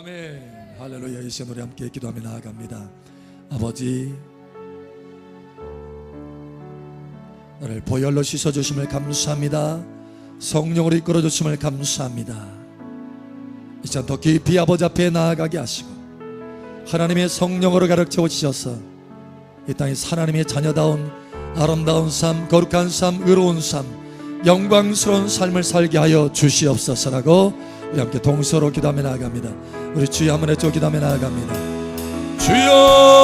아멘. 할렐루야. 이 시간 우리 함께 기도하며 나아갑니다. 아버지, 나를 보혈로 씻어주심을 감사합니다. 성령으로 이끌어주심을 감사합니다. 이 시간 더 깊이 아버지 앞에 나아가게 하시고 하나님의 성령으로 가득 채워주셔서 이 땅에서 하나님의 자녀다운 아름다운 삶, 거룩한 삶, 의로운 삶, 영광스러운 삶을 살게 하여 주시옵소서라고 우리 함께 동서로 기도하며 나아갑니다. 우리 주여 한번 외쳐 기도하며 나아갑니다. 주여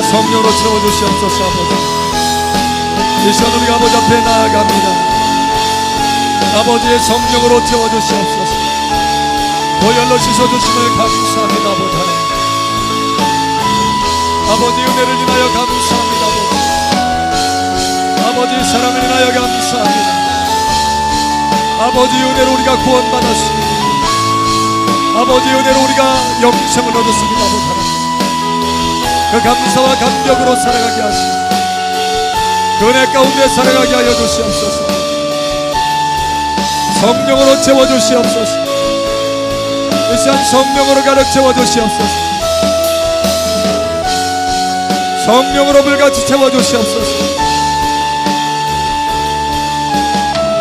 성령으로 채워주시옵소서. 아버지, 이 시간 우리가 아버지 앞에 나아갑니다. 아버지의 성령으로 채워주시옵소서. 보혈로 씻어주심을 감사합니다. 아버지 하나님, 아버지 은혜를 인하여 감사합니다. 아버지 사랑을 인하여 감사합니다. 아버지 은혜로 우리가 구원받았습니다. 아버지 은혜로 우리가 영생을 얻었습니다. 아버지 하나님, 그 감사와 감격으로 살아가게 하시고 그 은혜 가운데 살아가게 하여 주시옵소서. 성령으로 채워주시옵소서. 이 시간 성령으로 가득 채워주시옵소서. 성령으로 불같이 채워주시옵소서.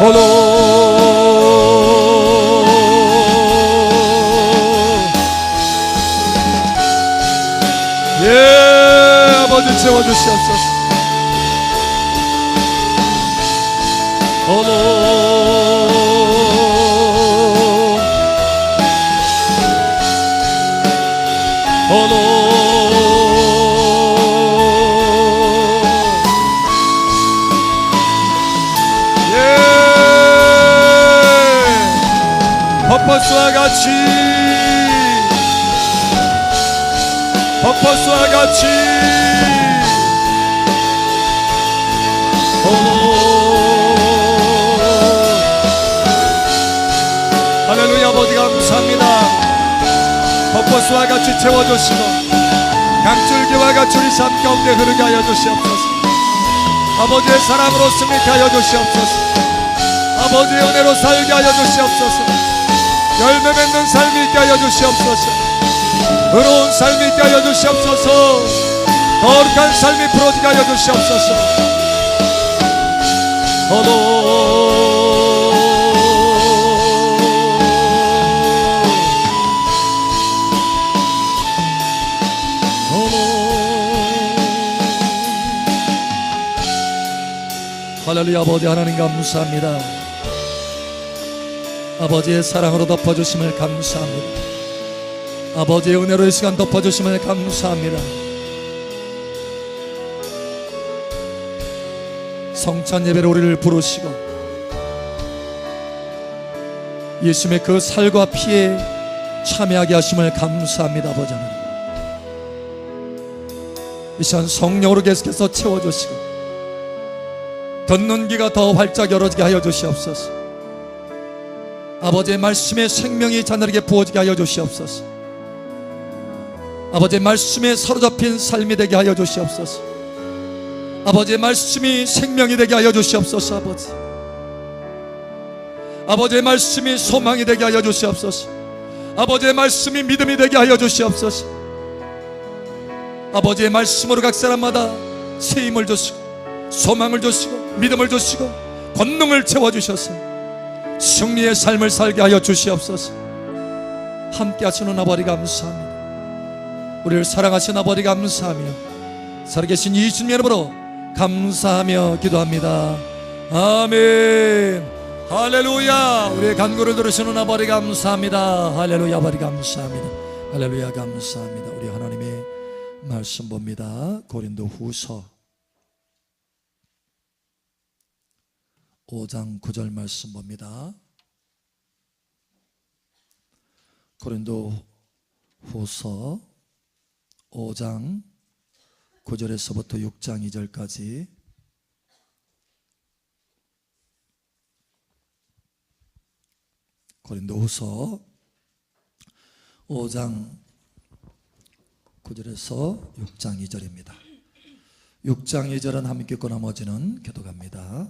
홀로 아버지 채워주시옵소서. 홀로 퍼포스와 같이 할렐루야. 아버지 감사합니다. 퍼포스와 같이 채워주시고 강줄기와 같이 우리 삶 가운데 흐르게 하여 주시옵소서. 아버지의 사랑으로 승리케 하여 주시옵소서. 아버지의 은혜로 살게 하여 주시옵소서. 열매 맺는 삶이 있게 하여 주시옵소서. 의로운 삶이 있게 하여 주시옵소서. 거룩한 삶이 풀어지게 하여 주시옵소서. 할렐루야. 아버지 하나님 감사합니다. 아버지의 사랑으로 덮어주심을 감사합니다. 아버지의 은혜로 이 시간 덮어주심을 감사합니다. 성찬 예배로 우리를 부르시고 예수님의 그 살과 피에 참여하게 하심을 감사합니다. 아버지 하나님, 이 시간 성령으로 계속해서 채워주시고 듣는 귀가 더 활짝 열어지게 하여 주시옵소서. 아버지의 말씀에 생명이 자녀에게 부어지게 하여 주시옵소서. 아버지의 말씀에 사로잡힌 삶이 되게 하여 주시옵소서. 아버지의 말씀이 생명이 되게 하여 주시옵소서. 아버지의 말씀이 소망이 되게 하여 주시옵소서. 아버지의 말씀이 믿음이 되게 하여 주시옵소서. 아버지의 말씀으로 각 사람마다 새 힘을 주시고 소망을 주시고 믿음을 주시고 권능을 채워주셔서 승리의 삶을 살게 하여 주시옵소서. 함께 하시는 아버지 감사합니다. 우리를 사랑하신 아버지 감사하며 살아계신 예수님 이름으로 감사하며 기도합니다. 아멘. 할렐루야. 우리의 간구를 들으시는 아버지 감사합니다. 할렐루야. 아버지 감사합니다. 할렐루야. 감사합니다. 우리 하나님의 말씀 봅니다. 고린도후서 5장 9절 말씀 봅니다. 고린도후서 5장 9절에서부터 6장 2절까지 고린도후서 5장 9절에서 6장 2절입니다. 6장 2절은 함께 읽고 나머지는 교독합니다.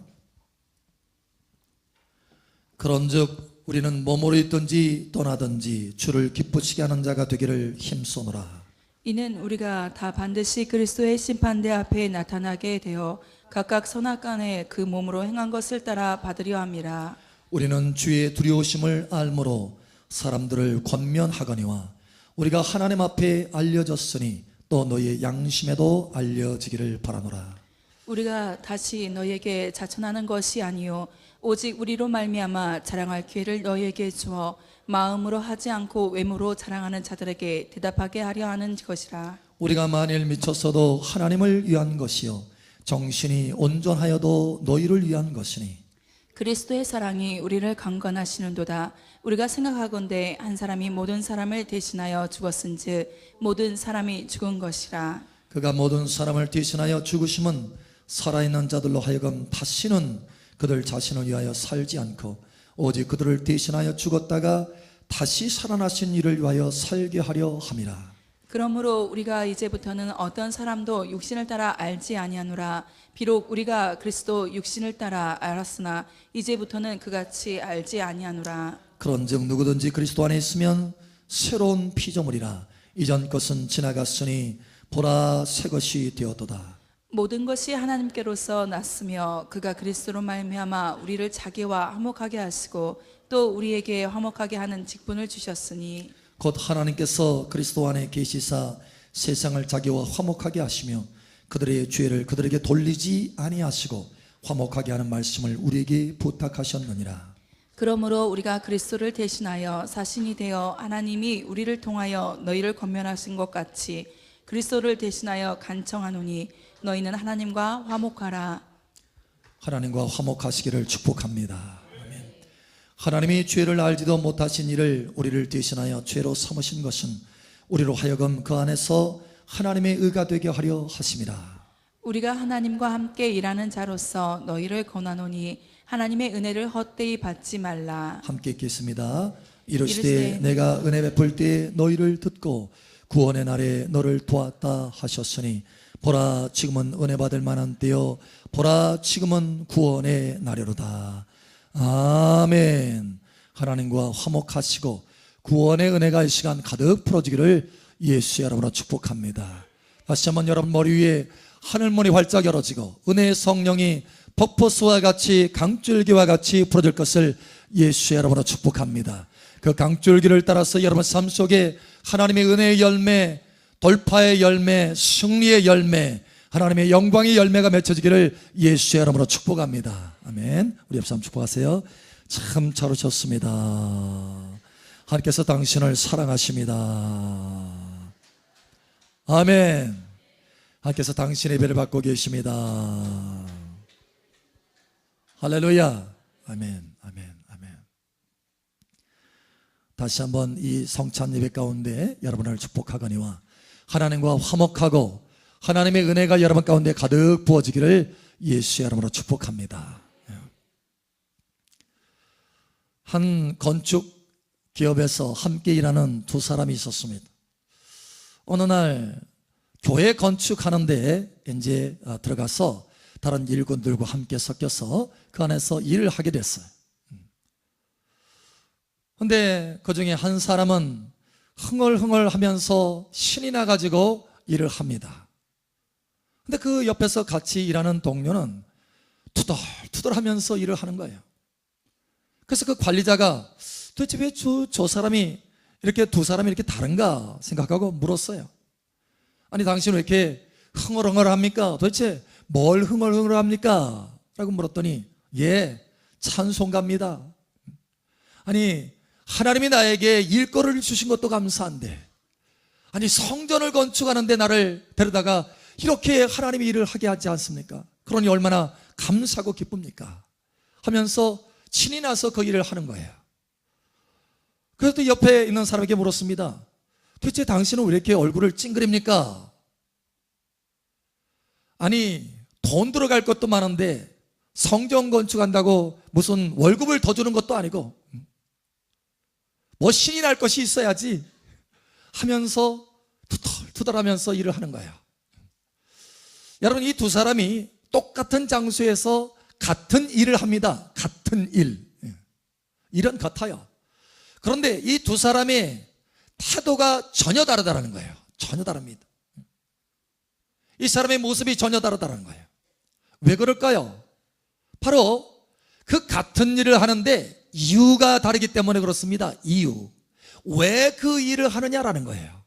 그런즉 우리는 몸으로 있든지 떠나든지 주를 기쁘시게 하는 자가 되기를 힘쓰노라. 이는 우리가 다 반드시 그리스도의 심판대 앞에 나타나게 되어 각각 선악간에 그 몸으로 행한 것을 따라 받으려 함이라. 우리는 주의 두려우심을 알므로 사람들을 권면하거니와 우리가 하나님 앞에 알려졌으니 또 너희의 양심에도 알려지기를 바라노라. 우리가 다시 너희에게 자천하는 것이 아니요 오직 우리로 말미암아 자랑할 기회를 너희에게 주어 마음으로 하지 않고 외모로 자랑하는 자들에게 대답하게 하려 하는 것이라. 우리가 만일 미쳤어도 하나님을 위한 것이요 정신이 온전하여도 너희를 위한 것이니 그리스도의 사랑이 우리를 강건하시는도다. 우리가 생각하건대 한 사람이 모든 사람을 대신하여 죽었은즉 모든 사람이 죽은 것이라. 그가 모든 사람을 대신하여 죽으심은 살아있는 자들로 하여금 다시는 그들 자신을 위하여 살지 않고 오직 그들을 대신하여 죽었다가 다시 살아나신 이를 위하여 살게 하려 함이라. 그러므로 우리가 이제부터는 어떤 사람도 육신을 따라 알지 아니하노라. 비록 우리가 그리스도 육신을 따라 알았으나 이제부터는 그같이 알지 아니하노라. 그런즉 누구든지 그리스도 안에 있으면 새로운 피조물이라. 이전 것은 지나갔으니 보라 새 것이 되었도다. 모든 것이 하나님께로서 났으며 그가 그리스도로 말미암아 우리를 자기와 화목하게 하시고 또 우리에게 화목하게 하는 직분을 주셨으니 곧 하나님께서 그리스도 안에 계시사 세상을 자기와 화목하게 하시며 그들의 죄를 그들에게 돌리지 아니하시고 화목하게 하는 말씀을 우리에게 부탁하셨느니라. 그러므로 우리가 그리스도를 대신하여 사신이 되어 하나님이 우리를 통하여 너희를 권면하신 것 같이 그리스도를 대신하여 간청하노니 너희는 하나님과 화목하라. 하나님과 화목하시기를 축복합니다. 아멘. 하나님이 죄를 알지도 못하신 이를 우리를 대신하여 죄로 삼으신 것은 우리로 하여금 그 안에서 하나님의 의가 되게 하려 하심이라. 우리가 하나님과 함께 일하는 자로서 너희를 권하노니 하나님의 은혜를 헛되이 받지 말라. 함께 읽겠습니다. 이르시되 내가 은혜 베풀 때에 너희를 듣고 구원의 날에 너를 도왔다 하셨으니 보라 지금은 은혜 받을 만한 때요 보라 지금은 구원의 날이로다. 아멘. 하나님과 화목하시고 구원의 은혜가 이 시간 가득 풀어지기를 예수의 이름으로 축복합니다. 다시 한번 여러분 머리 위에 하늘문이 활짝 열어지고 은혜의 성령이 폭포수와 같이 강줄기와 같이 풀어질 것을 예수의 이름으로 축복합니다. 그 강줄기를 따라서 여러분 삶 속에 하나님의 은혜의 열매, 돌파의 열매, 승리의 열매, 하나님의 영광의 열매가 맺혀지기를 예수의 이름으로 축복합니다. 아멘. 우리 옆 사람 축복하세요. 참 잘 오셨습니다. 하나님께서 당신을 사랑하십니다. 아멘. 하나님께서 당신의 예배를 받고 계십니다. 할렐루야. 아멘. 아멘. 아멘. 다시 한번 이 성찬 예배 가운데 여러분을 축복하거니와 하나님과 화목하고 하나님의 은혜가 여러분 가운데 가득 부어지기를 예수의 이름으로 축복합니다. 한 건축 기업에서 함께 일하는 두 사람이 있었습니다. 어느 날 교회 건축하는데 이제 들어가서 다른 일꾼들과 함께 섞여서 그 안에서 일을 하게 됐어요. 그런데 그 중에 한 사람은 흥얼흥얼 하면서 신이 나가지고 일을 합니다. 근데 그 옆에서 같이 일하는 동료는 투덜투덜 하면서 일을 하는 거예요. 그래서 그 관리자가 도대체 왜 저 사람이 이렇게 두 사람이 이렇게 다른가 생각하고 물었어요. 아니 당신 왜 이렇게 흥얼흥얼 합니까? 도대체 뭘 흥얼흥얼 합니까? 라고 물었더니 예, 찬송가입니다. 아니 하나님이 나에게 일거리를 주신 것도 감사한데 아니 성전을 건축하는데 나를 데려다가 이렇게 하나님이 일을 하게 하지 않습니까? 그러니 얼마나 감사하고 기쁩니까? 하면서 신이 나서 그 일을 하는 거예요. 그래서 또 옆에 있는 사람에게 물었습니다. 도대체 당신은 왜 이렇게 얼굴을 찡그립니까? 아니 돈 들어갈 것도 많은데 성전 건축한다고 무슨 월급을 더 주는 것도 아니고 뭐 신이 날 것이 있어야지 하면서 투덜투덜하면서 일을 하는 거예요. 여러분, 이 두 사람이 똑같은 장소에서 같은 일을 합니다. 같은 일은 같아요. 그런데 이 두 사람의 태도가 전혀 다르다는 거예요. 전혀 다릅니다. 이 사람의 모습이 전혀 다르다는 거예요. 왜 그럴까요? 바로 그 같은 일을 하는데 이유가 다르기 때문에 그렇습니다. 이유. 왜 그 일을 하느냐라는 거예요.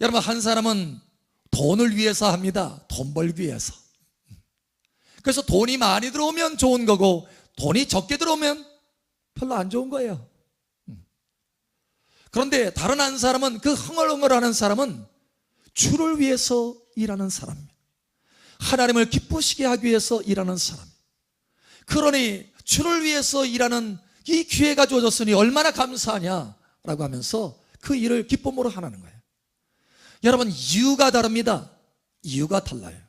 여러분, 한 사람은 돈을 위해서 합니다. 돈 벌기 위해서. 그래서 돈이 많이 들어오면 좋은 거고 돈이 적게 들어오면 별로 안 좋은 거예요. 그런데 다른 한 사람은, 그 흥얼흥얼하는 사람은 주를 위해서 일하는 사람입니다. 하나님을 기쁘시게 하기 위해서 일하는 사람. 그러니 주를 위해서 일하는 이 기회가 주어졌으니 얼마나 감사하냐라고 하면서 그 일을 기쁨으로 하는 거예요. 여러분, 이유가 다릅니다. 이유가 달라요.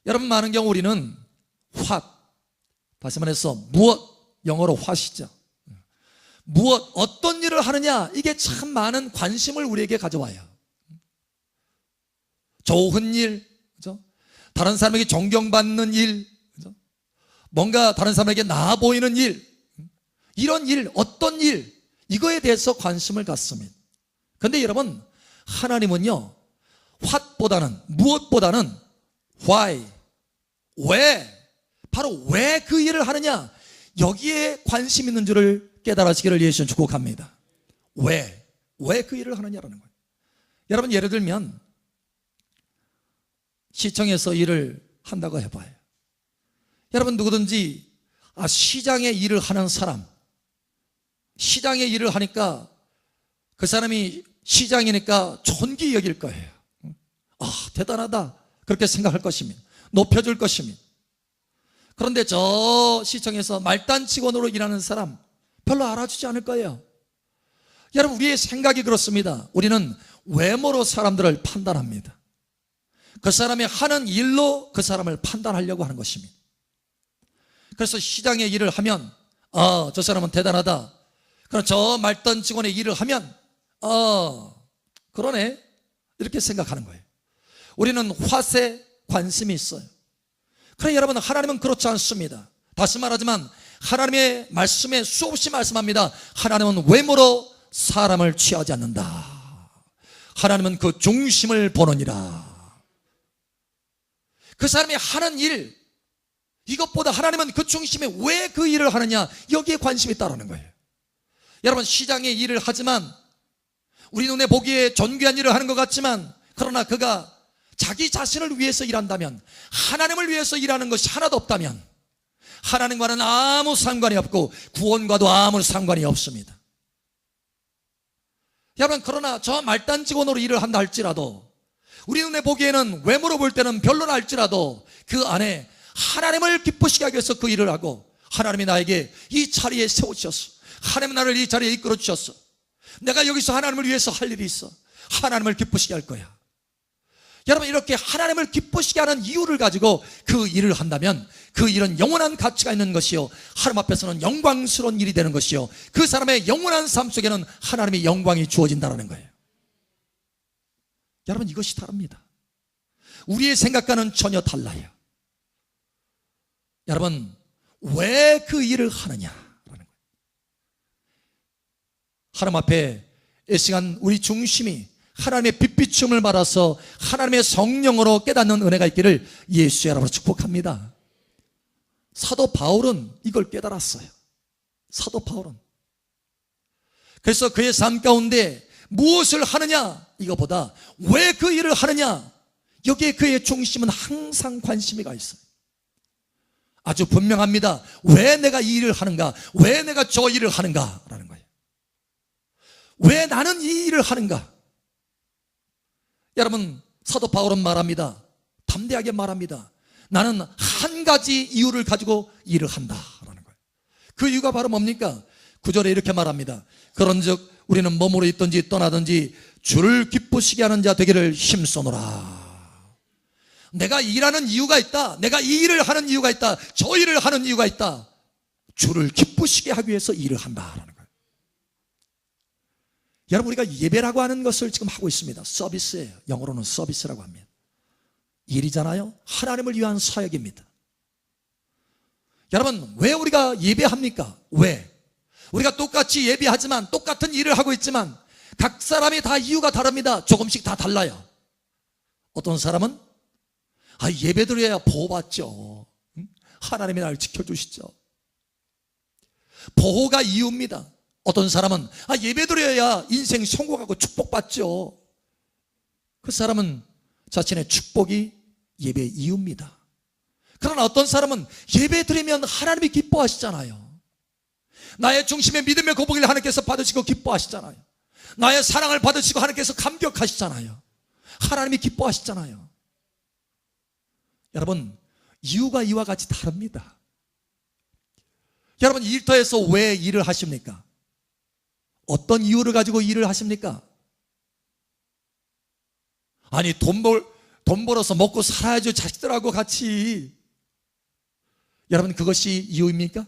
여러분, 많은 경우 우리는 what, 다시 말해서 무엇, 영어로 what이죠. 무엇, 어떤 일을 하느냐, 이게 참 많은 관심을 우리에게 가져와요. 좋은 일, 그죠? 다른 사람에게 존경받는 일, 그죠? 뭔가 다른 사람에게 나아 보이는 일, 이런 일, 어떤 일, 이거에 대해서 관심을 갖습니다. 그런데 여러분, 하나님은요, what보다는, 무엇보다는 why, 왜, 바로 왜 그 일을 하느냐, 여기에 관심 있는 줄을 깨달으시기를 예수님 축복합니다. 왜 그 일을 하느냐라는 거예요. 여러분, 예를 들면 시청에서 일을 한다고 해봐요. 여러분, 누구든지 시장에 일을 하는 사람, 시장에 일을 하니까 그 사람이 시장이니까 존귀 여길 거예요. 대단하다, 그렇게 생각할 것입니다. 높여줄 것입니다. 그런데 저 시청에서 말단 직원으로 일하는 사람 별로 알아주지 않을 거예요. 여러분, 우리의 생각이 그렇습니다. 우리는 외모로 사람들을 판단합니다. 그 사람이 하는 일로 그 사람을 판단하려고 하는 것입니다. 그래서 시장에 일을 하면 저 사람은 대단하다. 그럼 저 말단 직원의 일을 하면 그러네, 이렇게 생각하는 거예요. 우리는 화 관심이 있어요. 그러나 여러분, 하나님은 그렇지 않습니다. 다시 말하지만 하나님의 말씀에 수없이 말씀합니다. 하나님은 외모로 사람을 취하지 않는다. 하나님은 그 중심을 보느니라. 그 사람이 하는 일, 이것보다 하나님은 그 중심에 왜 그 일을 하느냐, 여기에 관심이 있다는 거예요. 여러분, 시장에 일을 하지만 우리 눈에 보기에 존귀한 일을 하는 것 같지만, 그러나 그가 자기 자신을 위해서 일한다면, 하나님을 위해서 일하는 것이 하나도 없다면 하나님과는 아무 상관이 없고 구원과도 아무 상관이 없습니다. 여러분, 그러나 저 말단 직원으로 일을 한다 할지라도, 우리 눈에 보기에는 외모로 볼 때는 별로라 할지라도 그 안에 하나님을 기쁘시게 하기 위해서 그 일을 하고, 하나님이 나에게 이 자리에 세우셨어, 하나님은 나를 이 자리에 이끌어 주셨어, 내가 여기서 하나님을 위해서 할 일이 있어, 하나님을 기쁘시게 할 거야. 여러분, 이렇게 하나님을 기쁘시게 하는 이유를 가지고 그 일을 한다면 그 일은 영원한 가치가 있는 것이요, 하나님 앞에서는 영광스러운 일이 되는 것이요, 그 사람의 영원한 삶 속에는 하나님의 영광이 주어진다는 거예요. 여러분, 이것이 다릅니다. 우리의 생각과는 전혀 달라요. 여러분, 왜 그 일을 하느냐라는 거예요. 하나님 앞에 이 시간 우리 중심이 하나님의 빛비춤을 받아서 하나님의 성령으로 깨닫는 은혜가 있기를 예수의 이름으로 축복합니다. 사도 바울은 이걸 깨달았어요. 사도 바울은. 그래서 그의 삶 가운데 무엇을 하느냐, 이거보다 왜 그 일을 하느냐, 여기에 그의 중심은 항상 관심이 가 있어요. 아주 분명합니다. 왜 내가 이 일을 하는가, 왜 내가 저 일을 하는가 라는 거예요. 왜 나는 이 일을 하는가. 여러분, 사도 바울은 말합니다. 담대하게 말합니다. 나는 한 가지 이유를 가지고 일을 한다라는 거예요. 그 이유가 바로 뭡니까? 9절에 이렇게 말합니다. 그런즉 우리는 몸으로 있든지 떠나든지 주를 기쁘시게 하는 자 되기를 힘써노라. 내가 일하는 이유가 있다, 내가 이 일을 하는 이유가 있다, 저 일을 하는 이유가 있다. 주를 기쁘시게 하기 위해서 일을 한다라는 거예요. 여러분, 우리가 예배라고 하는 것을 지금 하고 있습니다. 서비스예요. 영어로는 서비스라고 합니다. 일이잖아요. 하나님을 위한 사역입니다. 여러분, 왜 우리가 예배합니까? 왜? 우리가 똑같이 예배하지만 똑같은 일을 하고 있지만 각 사람이 다 이유가 다릅니다. 조금씩 다 달라요. 어떤 사람은 예배드려야 보호받죠. 하나님이 나를 지켜주시죠. 보호가 이유입니다. 어떤 사람은 예배드려야 인생 성공하고 축복받죠. 그 사람은 자신의 축복이 예배의 이유입니다. 그러나 어떤 사람은 예배드리면 하나님이 기뻐하시잖아요. 나의 중심의 믿음의 고백을 하나님께서 받으시고 기뻐하시잖아요. 나의 사랑을 받으시고 하나님께서 감격하시잖아요. 하나님이 기뻐하시잖아요. 여러분, 이유가 이와 같이 다릅니다. 여러분, 일터에서 왜 일을 하십니까? 어떤 이유를 가지고 일을 하십니까? 아니, 돈 벌어서 먹고 살아야죠. 자식들하고 같이. 여러분, 그것이 이유입니까?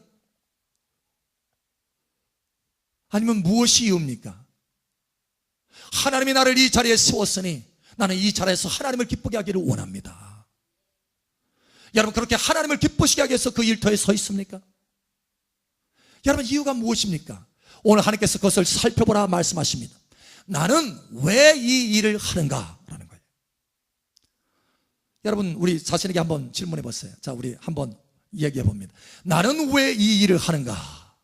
아니면 무엇이 이유입니까? 하나님이 나를 이 자리에 세웠으니 나는 이 자리에서 하나님을 기쁘게 하기를 원합니다. 여러분, 그렇게 하나님을 기쁘시게 하기 위해서 그 일터에 서 있습니까? 여러분, 이유가 무엇입니까? 오늘 하나님께서 그것을 살펴보라 말씀하십니다. 나는 왜 이 일을 하는가라는 거예요. 여러분, 우리 자신에게 한번 질문해 보세요. 자, 우리 한번 얘기해 봅니다. 나는 왜 이 일을 하는가?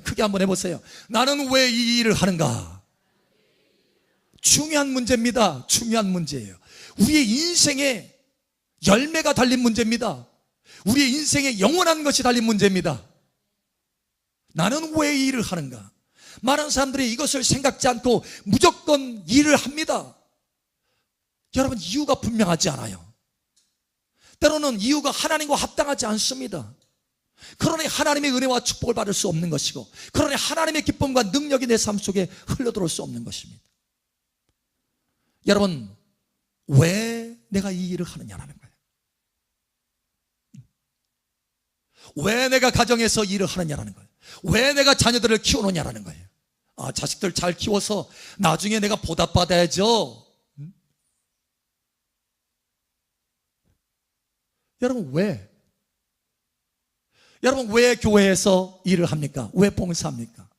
크게 한번 해보세요. 나는 왜 이 일을 하는가? 중요한 문제입니다. 중요한 문제예요. 우리의 인생에 열매가 달린 문제입니다. 우리의 인생에 영원한 것이 달린 문제입니다. 나는 왜 이 일을 하는가? 많은 사람들이 이것을 생각지 않고 무조건 일을 합니다. 여러분, 이유가 분명하지 않아요. 때로는 이유가 하나님과 합당하지 않습니다. 그러니 하나님의 은혜와 축복을 받을 수 없는 것이고, 그러니 하나님의 기쁨과 능력이 내 삶 속에 흘러들어올 수 없는 것입니다. 여러분, 왜 내가 이 일을 하느냐라는 거예요. 왜 내가 가정에서 일을 하느냐라는 거예요. 왜 내가 자녀들을 키우느냐라는 거예요. 자식들 잘 키워서 나중에 내가 보답받아야죠. 여러분, 왜? 여러분, 왜 교회에서 일을 합니까? 왜 봉사합니까?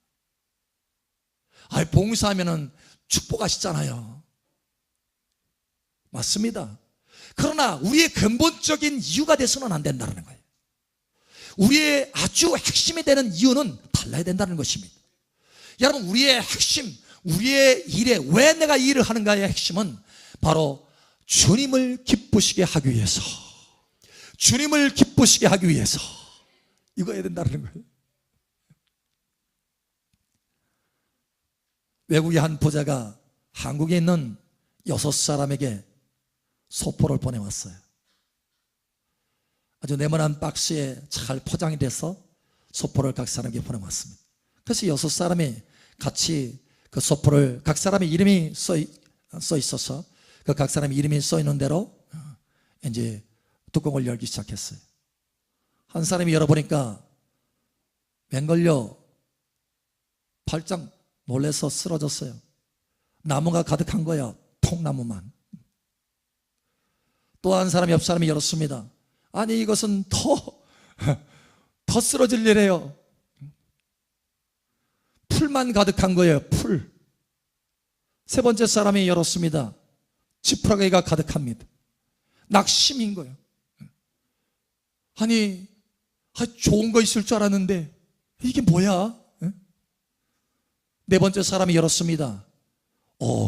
봉사하면은 축복하시잖아요. 맞습니다. 그러나 우리의 근본적인 이유가 돼서는 안 된다는 거예요. 우리의 아주 핵심이 되는 이유는 달라야 된다는 것입니다. 여러분, 우리의 핵심, 우리의 일에 왜 내가 이 일을 하는가의 핵심은 바로 주님을 기쁘시게 하기 위해서, 주님을 기쁘시게 하기 위해서 이거 해야 된다는 거예요. 외국의 한 부자가 한국에 있는 6사람에게 소포를 보내왔어요. 아주 네모난 박스에 잘 포장이 돼서 소포를 각 사람에게 보내왔습니다. 그래서 6사람이 같이 그 소포를, 각 사람의 이름이 써 있어서 그 각 사람의 이름이 써 있는 대로 이제 뚜껑을 열기 시작했어요. 한 사람이 열어보니까 맹걸려 발짝 놀라서 쓰러졌어요. 나무가 가득한 거야. 통나무만. 또 한 사람이 옆 사람이 열었습니다. 아니, 이것은 더 쓰러질 일이에요. 풀만 가득한 거예요. 풀. 세 번째 사람이 열었습니다. 지푸라기가 가득합니다. 낙심인 거예요. 아니, 좋은 거 있을 줄 알았는데 이게 뭐야? 네 번째 사람이 열었습니다.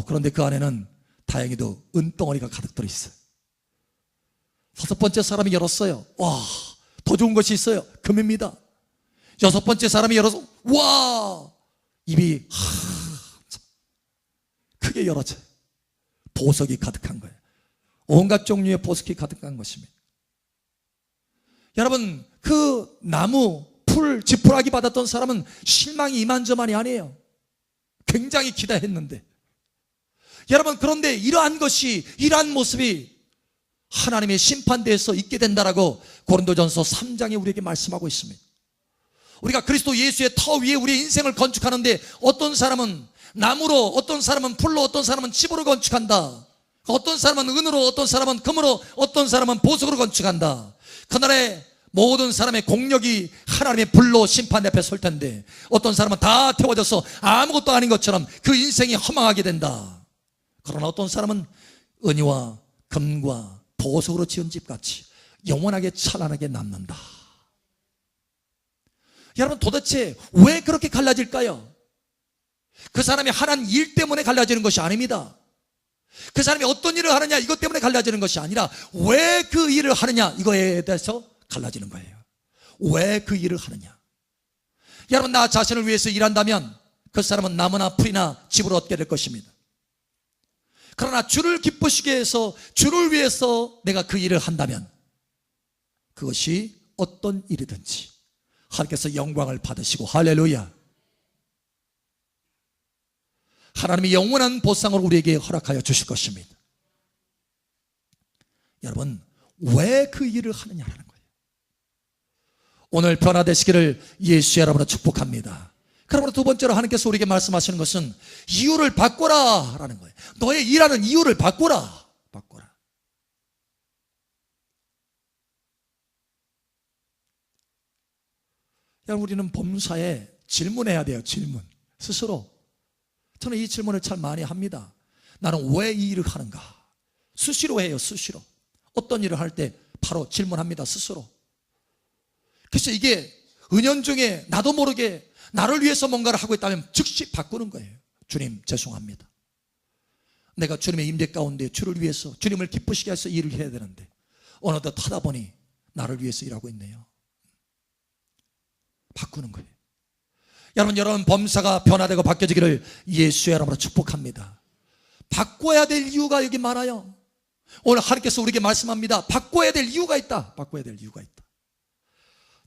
그런데 그 안에는 다행히도 은덩어리가 가득 들어있어요. 다섯 번째 사람이 열었어요. 와, 더 좋은 것이 있어요. 금입니다. 여섯 번째 사람이 열어서 와, 입이 크게 열어져요. 보석이 가득한 거예요. 온갖 종류의 보석이 가득한 것입니다. 여러분, 그 나무, 풀, 지푸라기 받았던 사람은 실망이 이만저만이 아니에요. 굉장히 기대했는데. 여러분, 그런데 이러한 모습이 하나님의 심판대에서 있게 된다라고 고린도전서 3장에 우리에게 말씀하고 있습니다. 우리가 그리스도 예수의 터 위에 우리의 인생을 건축하는데 어떤 사람은 나무로, 어떤 사람은 풀로, 어떤 사람은 집으로 건축한다. 어떤 사람은 은으로, 어떤 사람은 금으로, 어떤 사람은 보석으로 건축한다. 그날에 모든 사람의 공력이 하나님의 불로 심판 앞에 설 텐데 어떤 사람은 다 태워져서 아무것도 아닌 것처럼 그 인생이 허망하게 된다. 그러나 어떤 사람은 은이와 금과 보석으로 지은 집같이 영원하게 찬란하게 남는다. 여러분, 도대체 왜 그렇게 갈라질까요? 그 사람이 하는 일 때문에 갈라지는 것이 아닙니다. 그 사람이 어떤 일을 하느냐 이것 때문에 갈라지는 것이 아니라 왜 그 일을 하느냐 이거에 대해서 갈라지는 거예요. 왜 그 일을 하느냐. 여러분, 나 자신을 위해서 일한다면 그 사람은 나무나 풀이나 집을 얻게 될 것입니다. 그러나 주를 기쁘시게 해서 주를 위해서 내가 그 일을 한다면 그것이 어떤 일이든지 하나님께서 영광을 받으시고, 할렐루야, 하나님이 영원한 보상을 우리에게 허락하여 주실 것입니다. 여러분, 왜 그 일을 하느냐라는 거예요. 오늘 변화되시기를 예수의 이름으로 축복합니다. 그러므로 두 번째로 하나님께서 우리에게 말씀하시는 것은 이유를 바꿔라 라는 거예요. 너의 일하는 이유를 바꿔라. 여러분, 우리는 범사에 질문해야 돼요. 질문. 스스로. 저는 이 질문을 참 많이 합니다. 나는 왜 이 일을 하는가? 수시로 해요. 수시로. 어떤 일을 할 때 바로 질문합니다. 스스로. 그래서 이게 은연중에 나도 모르게 나를 위해서 뭔가를 하고 있다면 즉시 바꾸는 거예요. 주님, 죄송합니다. 내가 주님의 임재 가운데 주를 위해서, 주님을 기쁘시게 해서 일을 해야 되는데 어느덧 하다 보니 나를 위해서 일하고 있네요. 바꾸는 거예요. 여러분 범사가 변화되고 바뀌어지기를 예수의 이름으로 축복합니다. 바꿔야 될 이유가 여기 많아요. 오늘 하나님께서 우리에게 말씀합니다. 바꿔야 될 이유가 있다. 바꿔야 될 이유가 있다.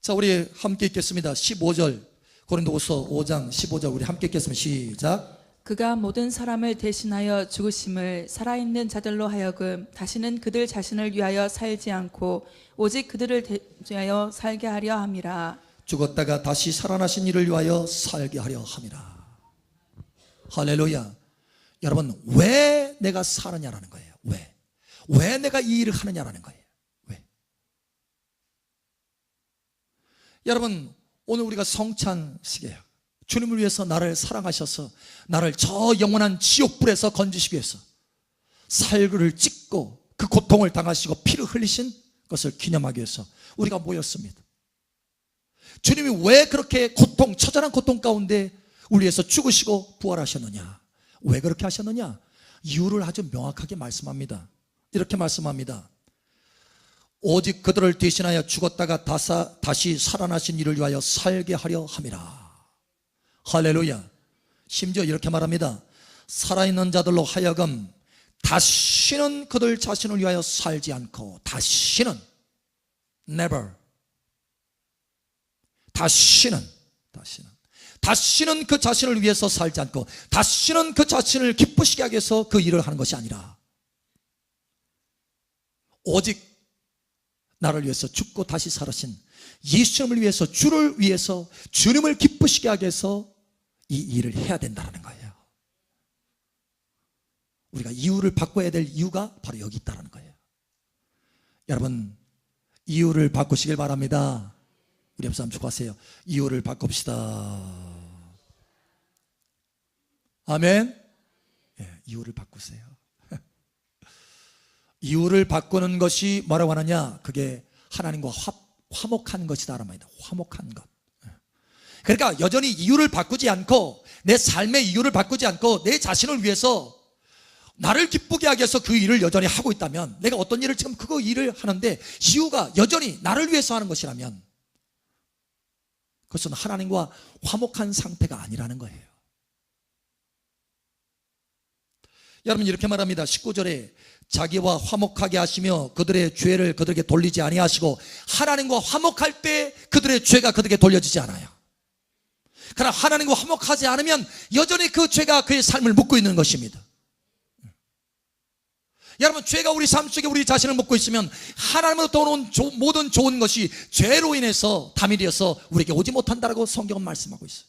자, 우리 함께 읽겠습니다. 15절, 고린도후서 5장 15절 우리 함께 읽겠습니다. 시작. 그가 모든 사람을 대신하여 죽으심을 살아있는 자들로 하여금 다시는 그들 자신을 위하여 살지 않고 오직 그들을 위하여 살게 하려 함이라. 죽었다가 다시 살아나신 이를 위하여 살게 하려 함이라. 할렐루야. 여러분, 왜 내가 사느냐라는 거예요. 왜 내가 이 일을 하느냐라는 거예요. 왜? 여러분, 오늘 우리가 성찬식이에요. 주님을 위해서 나를 사랑하셔서 나를 저 영원한 지옥불에서 건지시기 위해서 살구를 찢고 그 고통을 당하시고 피를 흘리신 것을 기념하기 위해서 우리가 모였습니다. 주님이 왜 그렇게 처절한 고통 가운데 우리 위해서 죽으시고 부활하셨느냐? 왜 그렇게 하셨느냐? 이유를 아주 명확하게 말씀합니다. 이렇게 말씀합니다. 오직 그들을 대신하여 죽었다가 다시 살아나신 이를 위하여 살게 하려 함이라. 할렐루야. 심지어 이렇게 말합니다. 살아있는 자들로 하여금 다시는 그들 자신을 위하여 살지 않고, 다시는, never, 다시는 그 자신을 위해서 살지 않고, 다시는 그 자신을 기쁘시게 하기 위해서 그 일을 하는 것이 아니라 오직 나를 위해서 죽고 다시 살으신 예수님을 위해서, 주를 위해서, 주님을 기쁘시게 하기 위해서 이 일을 해야 된다는 거예요. 우리가 이유를 바꿔야 될 이유가 바로 여기 있다는 거예요. 여러분, 이유를 바꾸시길 바랍니다. 우리 옆 사람 축하하세요. 이유를 바꿉시다. 아멘. 예, 이유를 바꾸세요. 이유를 바꾸는 것이 뭐라고 하느냐? 그게 하나님과 화목한 것이다 라는 말입니다. 화목한 것. 그러니까 여전히 이유를 바꾸지 않고, 내 삶의 이유를 바꾸지 않고 내 자신을 위해서 나를 기쁘게 하기 위해서 그 일을 여전히 하고 있다면, 내가 어떤 일을 지금 그거 일을 하는데 이유가 여전히 나를 위해서 하는 것이라면 그것은 하나님과 화목한 상태가 아니라는 거예요. 여러분, 이렇게 말합니다. 19절에 자기와 화목하게 하시며 그들의 죄를 그들에게 돌리지 아니하시고, 하나님과 화목할 때 그들의 죄가 그들에게 돌려지지 않아요. 그러나 하나님과 화목하지 않으면 여전히 그 죄가 그의 삶을 묶고 있는 것입니다. 여러분, 죄가 우리 삶 속에 우리 자신을 먹고 있으면 하나님으로부터 오는 모든 좋은 것이 죄로 인해서 다밀이어서 우리에게 오지 못한다라고 성경은 말씀하고 있어요.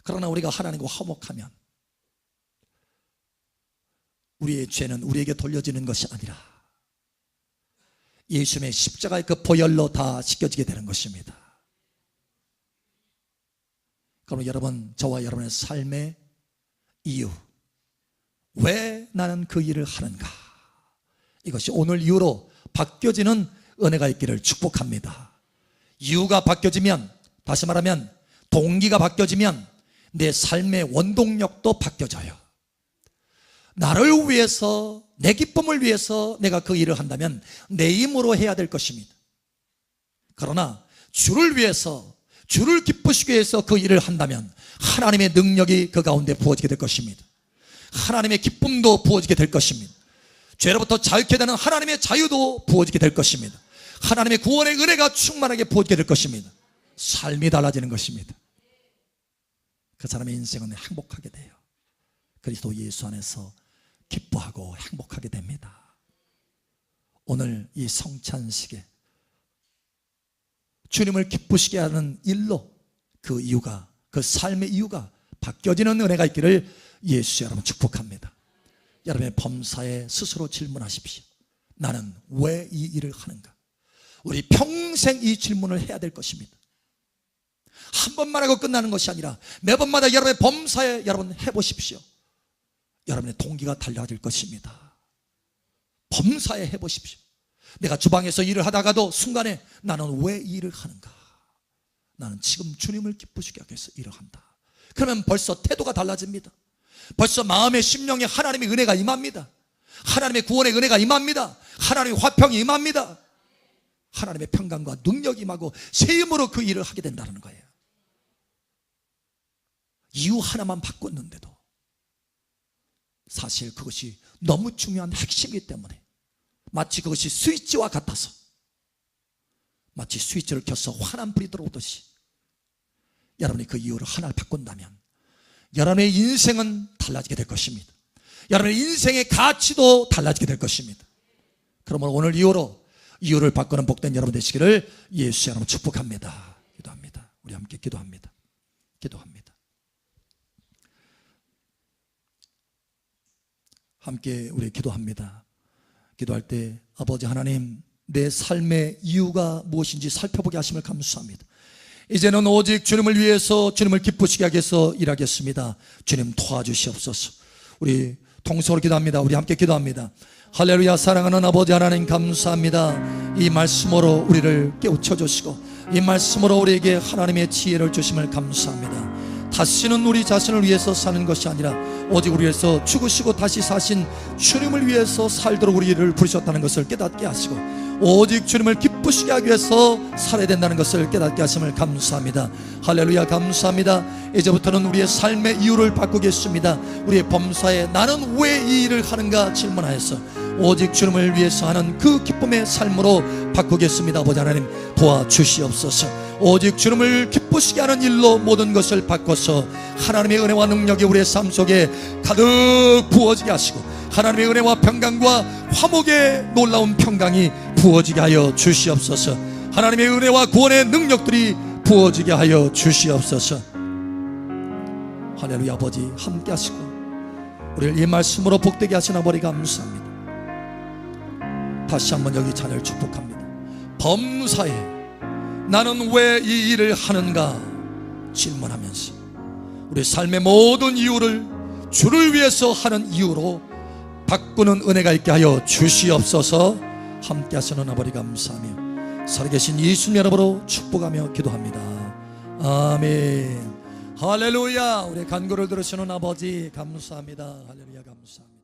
그러나 우리가 하나님과 화목하면 우리의 죄는 우리에게 돌려지는 것이 아니라 예수님의 십자가의 그 보혈로 다 씻겨지게 되는 것입니다. 그럼 여러분, 저와 여러분의 삶의 이유, 왜 나는 그 일을 하는가, 이것이 오늘 이후로 바뀌어지는 은혜가 있기를 축복합니다. 이유가 바뀌어지면, 다시 말하면 동기가 바뀌어지면 내 삶의 원동력도 바뀌어져요. 나를 위해서, 내 기쁨을 위해서 내가 그 일을 한다면 내 힘으로 해야 될 것입니다. 그러나 주를 위해서, 주를 기쁘시기 위해서 그 일을 한다면 하나님의 능력이 그 가운데 부어지게 될 것입니다. 하나님의 기쁨도 부어지게 될 것입니다. 죄로부터 자유케 되는 하나님의 자유도 부어지게 될 것입니다. 하나님의 구원의 은혜가 충만하게 부어지게 될 것입니다. 삶이 달라지는 것입니다. 그 사람의 인생은 행복하게 돼요. 그리스도 예수 안에서 기뻐하고 행복하게 됩니다. 오늘 이 성찬식에 주님을 기쁘시게 하는 일로 그 이유가, 그 삶의 이유가 바뀌어지는 은혜가 있기를 예수 여러분 축복합니다. 여러분의 범사에 스스로 질문하십시오. 나는 왜 이 일을 하는가? 우리 평생 이 질문을 해야 될 것입니다. 한 번만 하고 끝나는 것이 아니라 매번마다 여러분의 범사에 여러분 해보십시오. 여러분의 동기가 달라질 것입니다. 범사에 해보십시오. 내가 주방에서 일을 하다가도 순간에 나는 왜 이 일을 하는가? 나는 지금 주님을 기쁘시게 하기 위해서 일을 한다. 그러면 벌써 태도가 달라집니다. 벌써 마음의 심령에 하나님의 은혜가 임합니다. 하나님의 구원의 은혜가 임합니다. 하나님의 화평이 임합니다. 하나님의 평강과 능력이 임하고 새 힘으로 그 일을 하게 된다는 거예요. 이유 하나만 바꿨는데도 사실 그것이 너무 중요한 핵심이기 때문에 마치 그것이 스위치와 같아서, 마치 스위치를 켜서 환한 불이 들어오듯이 여러분이 그 이유를 하나를 바꾼다면 여러분의 인생은 달라지게 될 것입니다. 여러분의 인생의 가치도 달라지게 될 것입니다. 그러므로 오늘 이후로 이유를 바꾸는 복된 여러분 되시기를 예수 여러분 축복합니다. 기도합니다. 우리 함께 기도합니다. 기도합니다. 함께 우리 기도합니다. 기도할 때 아버지 하나님, 내 삶의 이유가 무엇인지 살펴보게 하심을 감사합니다. 이제는 오직 주님을 위해서, 주님을 기쁘시게 하기 위해서 일하겠습니다. 주님 도와주시옵소서. 우리 통성으로 기도합니다. 우리 함께 기도합니다. 할렐루야. 사랑하는 아버지 하나님 감사합니다. 이 말씀으로 우리를 깨우쳐 주시고 이 말씀으로 우리에게 하나님의 지혜를 주심을 감사합니다. 다시는 우리 자신을 위해서 사는 것이 아니라 오직 우리 위해서 죽으시고 다시 사신 주님을 위해서 살도록 우리를 부르셨다는 것을 깨닫게 하시고 오직 주님을 기쁘시게 하기 위해서 살아야 된다는 것을 깨닫게 하심을 감사합니다. 할렐루야. 감사합니다. 이제부터는 우리의 삶의 이유를 바꾸겠습니다. 우리의 범사에 나는 왜 이 일을 하는가 질문하여서 오직 주님을 위해서 하는 그 기쁨의 삶으로 바꾸겠습니다. 아버지 하나님 도와주시옵소서. 오직 주님을 기쁘시게 하는 일로 모든 것을 바꿔서 하나님의 은혜와 능력이 우리의 삶 속에 가득 부어지게 하시고 하나님의 은혜와 평강과 화목의 놀라운 평강이 부어지게 하여 주시옵소서. 하나님의 은혜와 구원의 능력들이 부어지게 하여 주시옵소서. 할렐루야. 아버지 함께 하시고 우리를 이 말씀으로 복되게 하신 아버지 감사합니다. 다시 한번 여기 자녀를 축복합니다. 범사에 나는 왜 이 일을 하는가 질문하면서 우리 삶의 모든 이유를 주를 위해서 하는 이유로 바꾸는 은혜가 있게 하여 주시옵소서. 함께 하시는 아버지 감사하며 살아계신 예수님 여러분으로 축복하며 기도합니다. 아멘. 할렐루야. 우리 간구를 들으시는 아버지 감사합니다. 할렐루야. 감사합니다.